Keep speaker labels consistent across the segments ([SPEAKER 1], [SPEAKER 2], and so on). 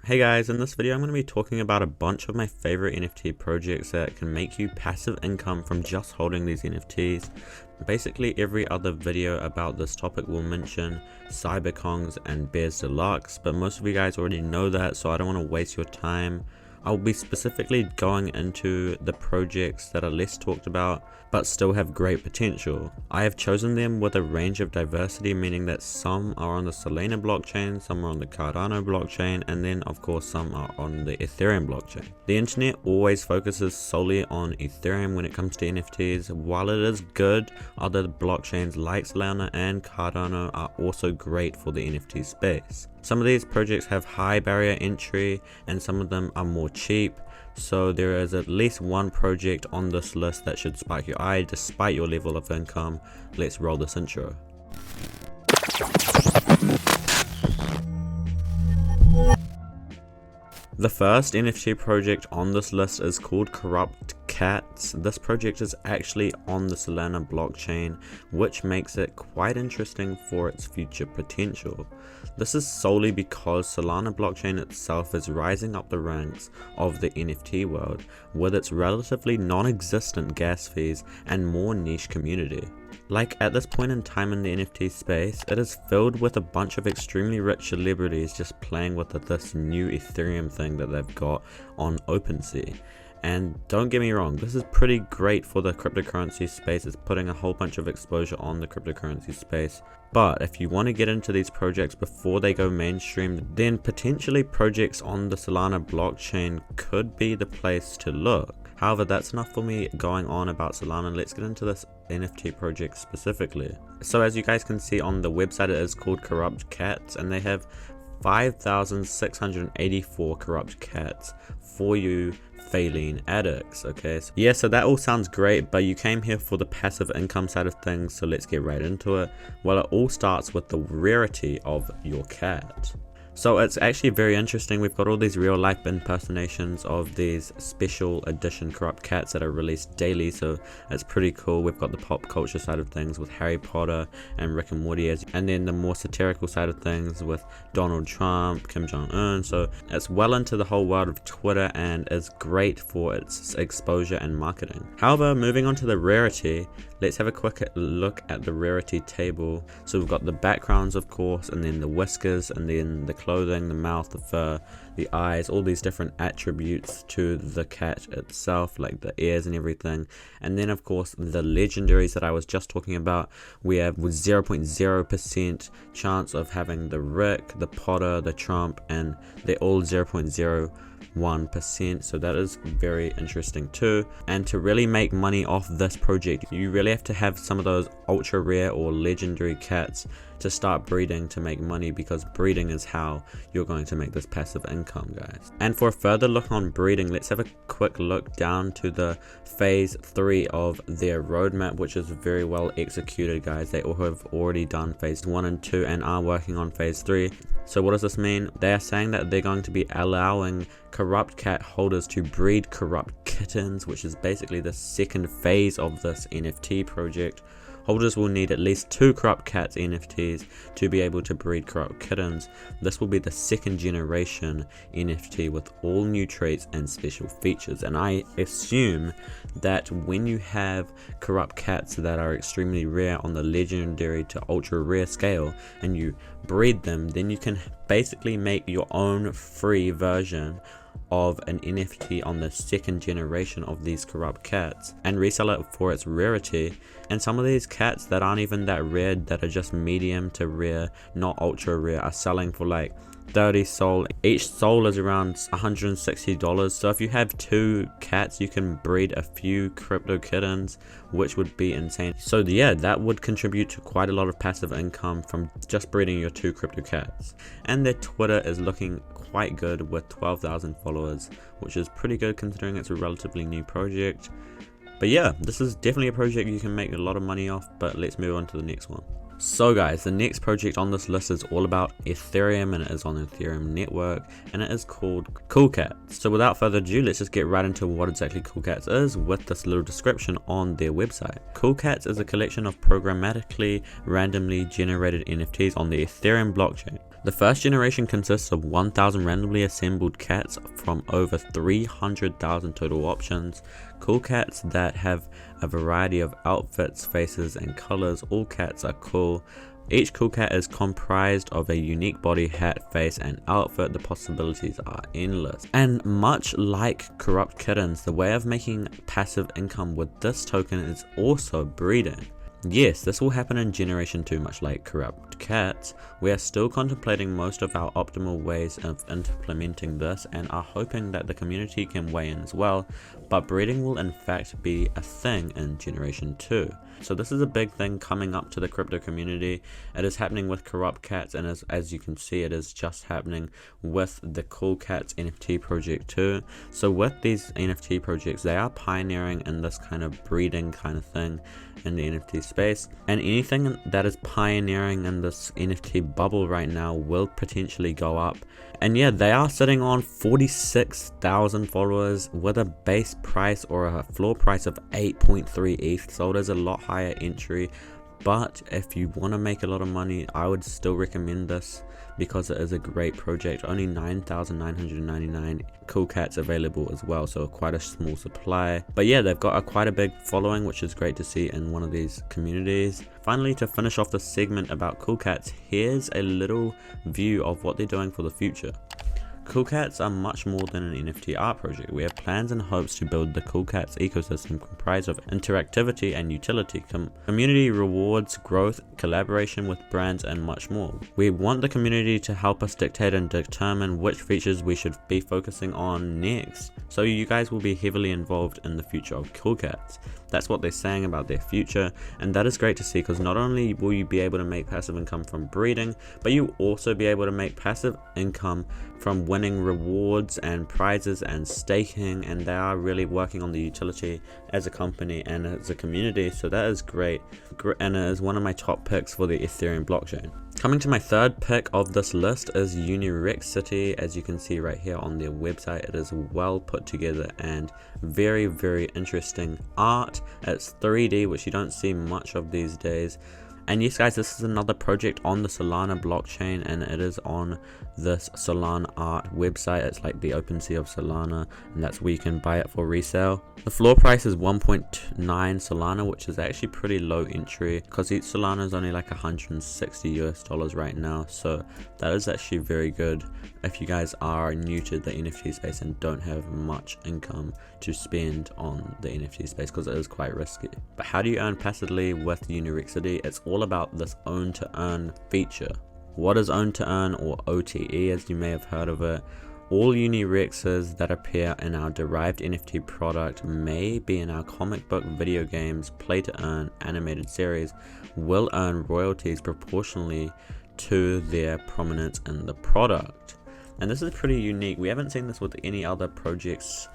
[SPEAKER 1] Hey guys, in this video I'm going to be talking about a bunch of my favorite NFT projects that can make you passive income from just holding these NFTs. Basically every other video about this topic will mention Cyberkongs and Bears Deluxe, but most of you guys already know that, so I don't want to waste your time. I'll be specifically going into the projects that are less talked about but still have great potential. I have chosen them with a range of diversity, meaning that some are on the Solana blockchain, some are on the Cardano blockchain, and then of course some are on the Ethereum blockchain. The internet always focuses solely on Ethereum when it comes to NFTs. While it is good, other blockchains like Solana and Cardano are also great for the NFT space. Some of these projects have high barrier entry and some of them are more cheap, so there is at least one project on this list that should spark your eye despite your level of income. Let's roll this intro. The first NFT project on this list is called Corrupt Cats. This project is actually on the Solana blockchain, which makes it quite interesting for its future potential. This is solely because Solana blockchain itself is rising up the ranks of the NFT world with its relatively non-existent gas fees and more niche community. Like, at this point in time in the NFT space, it is filled with a bunch of extremely rich celebrities just playing with this new Ethereum thing that they've got on OpenSea. And don't get me wrong, this is pretty great for the cryptocurrency space. It's putting a whole bunch of exposure on the cryptocurrency space. But if you want to get into these projects before they go mainstream, then potentially projects on the Solana blockchain could be the place to look. However, that's enough for me going on about Solana. Let's get into this NFT project specifically. So as you guys can see on the website, it is called Corrupt Cats, and they have 5,684 corrupt cats for you Faline addicts. Okay, so that all sounds great, but you came here for the passive income side of things, so let's get right into it. Well, it all starts with the rarity of your cat. So it's actually very interesting. We've got all these real life impersonations of these special edition corrupt cats that are released daily, so it's pretty cool. We've got the pop culture side of things with Harry Potter and Rick and Morty, and then the more satirical side of things with Donald Trump, Kim Jong-un. So it's well into the whole world of Twitter and is great for its exposure and marketing. However, moving on to the rarity, let's have a quick look at the rarity table. So we've got the backgrounds, of course, and then the whiskers, and then the clothing, the mouth, the fur, the eyes, all these different attributes to the cat itself, like the ears and everything. And then of course the legendaries that I was just talking about, we have 0.0% chance of having the Rick, the Potter, the Trump, and they're all 0.01%, so that is very interesting too. And to really make money off this project, you really have to have some of those ultra rare or legendary cats to start breeding to make money, because breeding is how you're going to make this passive income, guys. And for a further look on breeding, let's have a quick look down to the phase 3 of their roadmap, which is very well executed, guys. They all have already done phase 1 and 2 and are working on phase 3. So what does this mean? They are saying that they're going to be allowing corrupt cat holders to breed corrupt kittens, which is basically the second phase of this NFT project. Holders will need at least 2 corrupt cats NFTs to be able to breed corrupt kittens. This will be the second generation NFT with all new traits and special features. And I assume that when you have corrupt cats that are extremely rare on the legendary to ultra rare scale and you breed them, then you can basically make your own free version of an NFT on the second generation of these corrupt cats and resell it for its rarity. And some of these cats that aren't even that rare, that are just medium to rare, not ultra rare, are selling for like 30 sol. Each soul is around $160. So if you have 2 cats, you can breed a few crypto kittens, which would be insane. So yeah, that would contribute to quite a lot of passive income from just breeding your 2 crypto cats. And their Twitter is looking quite good with 12,000 followers, which is pretty good considering it's a relatively new project. But yeah, this is definitely a project you can make a lot of money off, but let's move on to the next one. So guys, the next project on this list is all about Ethereum, and it is on the Ethereum network, and it is called Cool Cats. So without further ado, let's just get right into what exactly Cool Cats is with this little description on their website. Cool Cats is a collection of programmatically randomly generated NFTs on the Ethereum blockchain. The first generation consists of 1,000 randomly assembled cats from over 300,000 total options. Cool cats that have a variety of outfits, faces, and colors. All cats are cool. Each cool cat is comprised of a unique body, hat, face, and outfit. The possibilities are endless. And much like corrupt kittens, the way of making passive income with this token is also breeding. Yes, this will happen in Generation 2, much like corrupt cats. We are still contemplating most of our optimal ways of implementing this and are hoping that the community can weigh in as well, but breeding will in fact be a thing in Generation 2. So this is a big thing coming up to the crypto community. It is happening with corrupt cats, and as you can see, it is just happening with the Cool Cats NFT project too. So with these NFT projects, they are pioneering in this kind of breeding kind of thing in the NFT space, and anything that is pioneering in this NFT bubble right now will potentially go up. And yeah, they are sitting on 46,000 followers with a base price or a floor price of 8.3 ETH, so it is a lot higher entry. But if you want to make a lot of money, I would still recommend this because it is a great project. Only 9,999 cool cats available as well, so quite a small supply. But yeah, they've got quite a big following, which is great to see in one of these communities. Finally, to finish off the segment about cool cats, here's a little view of what they're doing for the future. Cool Cats are much more than an NFT art project. We have plans and hopes to build the Cool Cats ecosystem comprised of interactivity and utility, community rewards, growth, collaboration with brands, and much more. We want the community to help us dictate and determine which features we should be focusing on next. So you guys will be heavily involved in the future of Cool Cats. That's what they're saying about their future, and that is great to see, because not only will you be able to make passive income from breeding, but you'll also be able to make passive income from winning rewards and prizes and staking, and they are really working on the utility as a company and as a community, so that is great, and it is one of my top picks for the Ethereum blockchain. Coming to my third pick of this list is Unirexity. As you can see right here on their website, it is well put together and very, very interesting art. It's 3D, which you don't see much of these days. And yes guys, this is another project on the Solana blockchain, and it is on this Solana art website. It's like the OpenSea of Solana, and that's where you can buy it for resale. The floor price is 1.9 Solana, which is actually pretty low entry because each Solana is only like $160 right now, so that is actually very good if you guys are new to the NFT space and don't have much income to spend on the NFT space, because it is quite risky. But how do you earn passively with Unirexity? It's all about this own to earn feature. What is own to earn, or OTE as you may have heard of it? All Unirexes that appear in our derived NFT product may be in our comic book, video games, play to earn, animated series will earn royalties proportionally to their prominence in the product. And this is pretty unique. We haven't seen this with any other projects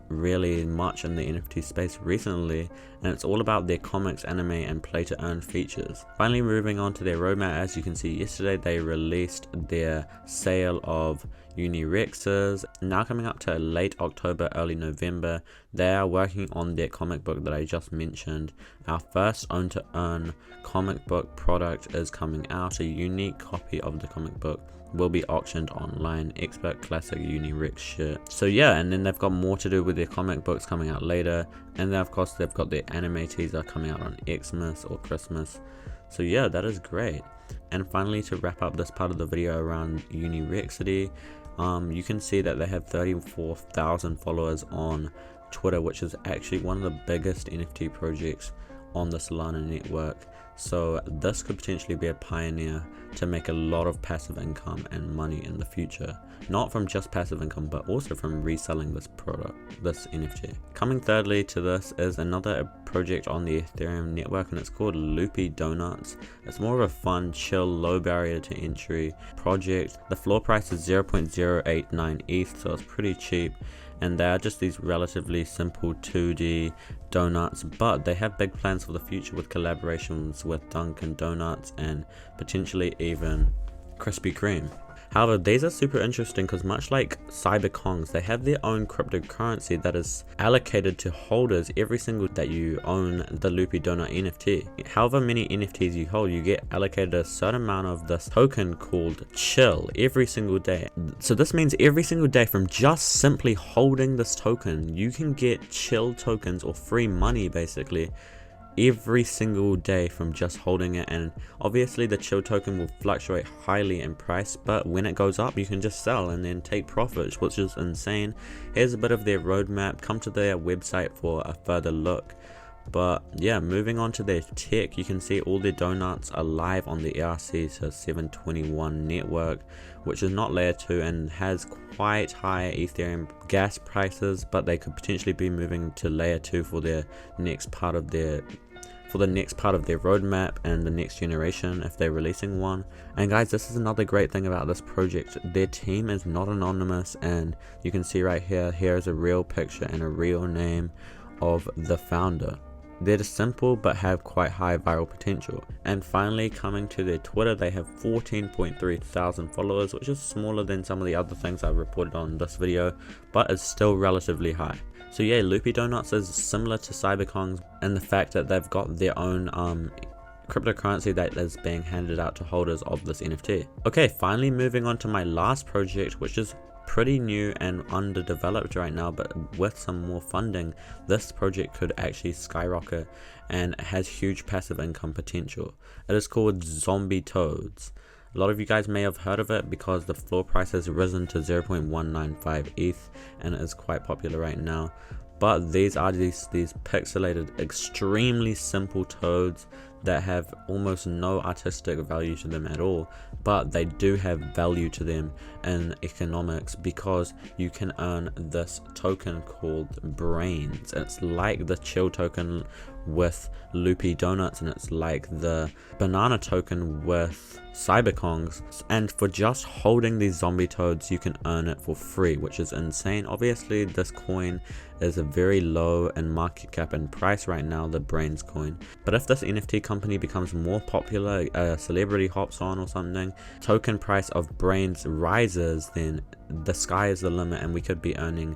[SPEAKER 1] really much in the NFT space recently, and it's all about their comics, anime, and play to earn features. Finally, moving on to their roadmap, as you can see, yesterday they released their sale of Unirexes. Now coming up to late October, early November, they are working on their comic book that I just mentioned. Our first own to earn comic book product is coming out. A unique copy of the comic book will be auctioned online. Expert classic Unirex shirt. So yeah, and then they've got more to do with their comic books coming out later, and then of course they've got their anime teaser coming out on Xmas or Christmas. So yeah, that is great. And finally, to wrap up this part of the video around Unirexity, you can see that they have 34,000 followers on Twitter, which is actually one of the biggest NFT projects on the Solana network. So this could potentially be a pioneer to make a lot of passive income and money in the future, not from just passive income but also from reselling this product, this NFT. Coming thirdly to this is another project on the Ethereum network, and it's called Loopy Donuts. It's more of a fun, chill, low barrier to entry project. The floor price is 0.089 ETH, so it's pretty cheap, and they are just these relatively simple 2D donuts, but they have big plans for the future with collaborations with Dunkin' Donuts and potentially even Krispy Kreme. However, these are super interesting because much like cyberkongs, they have their own cryptocurrency that is allocated to holders every single that you own the Loopy Donut NFT. However many NFTs you hold, you get allocated a certain amount of this token called chill every single day. So this means every single day from just simply holding this token, you can get chill tokens or free money basically every single day from just holding it. And obviously the chill token will fluctuate highly in price, but when it goes up you can just sell and then take profits, which is insane. Here's a bit of their roadmap. Come to their website for a further look. But yeah, moving on to their tech, you can see all their donuts are live on the ERC721 network, which is not layer 2 and has quite high Ethereum gas prices, but they could potentially be moving to layer 2 for their next part of their roadmap and the next generation if they're releasing one. And guys, this is another great thing about this project. Their team is not anonymous, and you can see right here is a real picture and a real name of the founder. They're simple but have quite high viral potential. And finally, coming to their Twitter, they have 14.3 thousand followers, which is smaller than some of the other things I've reported on in this video, but is still relatively high. So yeah, Loopy Donuts is similar to cyberkongs in the fact that they've got their own cryptocurrency that is being handed out to holders of this NFT. Okay, finally moving on to my last project, which is pretty new and underdeveloped right now, but with some more funding, this project could actually skyrocket and has huge passive income potential. It is called Zombie Toads. A lot of you guys may have heard of it because the floor price has risen to 0.195 ETH and it is quite popular right now. But these are these pixelated, extremely simple toads that have almost no artistic value to them at all, but they do have value to them in economics because you can earn this token called brains. It's like the chill token with Loopy Donuts, and it's like the banana token with cyberkongs. And for just holding these zombie toads, you can earn it for free, which is insane. Obviously this coin is a very low in market cap and price right now, the brains coin, but if this NFT company becomes more popular, a celebrity hops on or something, token price of brains rises, then the sky is the limit and we could be earning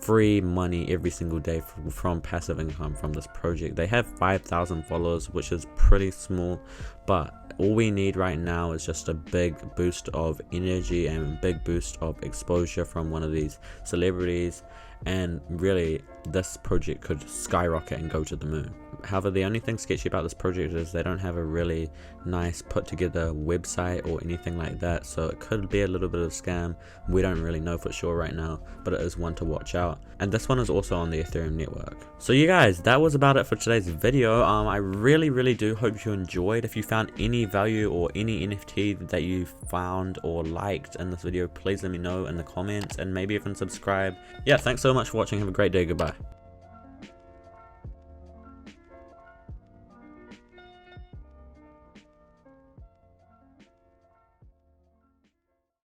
[SPEAKER 1] free money every single day from passive income from this project. They have 5,000 followers, which is pretty small, but all we need right now is just a big boost of energy and a big boost of exposure from one of these celebrities, and really this project could skyrocket and go to the moon. However, the only thing sketchy about this project is they don't have a really nice put together website or anything like that, so it could be a little bit of a scam. We don't really know for sure right now, but it is one to watch out. And this one is also on the Ethereum network. So you guys, that was about it for today's video. I really do hope you enjoyed. If you found any value or any NFT that you found or liked in this video, please let me know in the comments and maybe even subscribe. Yeah, thanks so much for watching. Have a great day. Goodbye.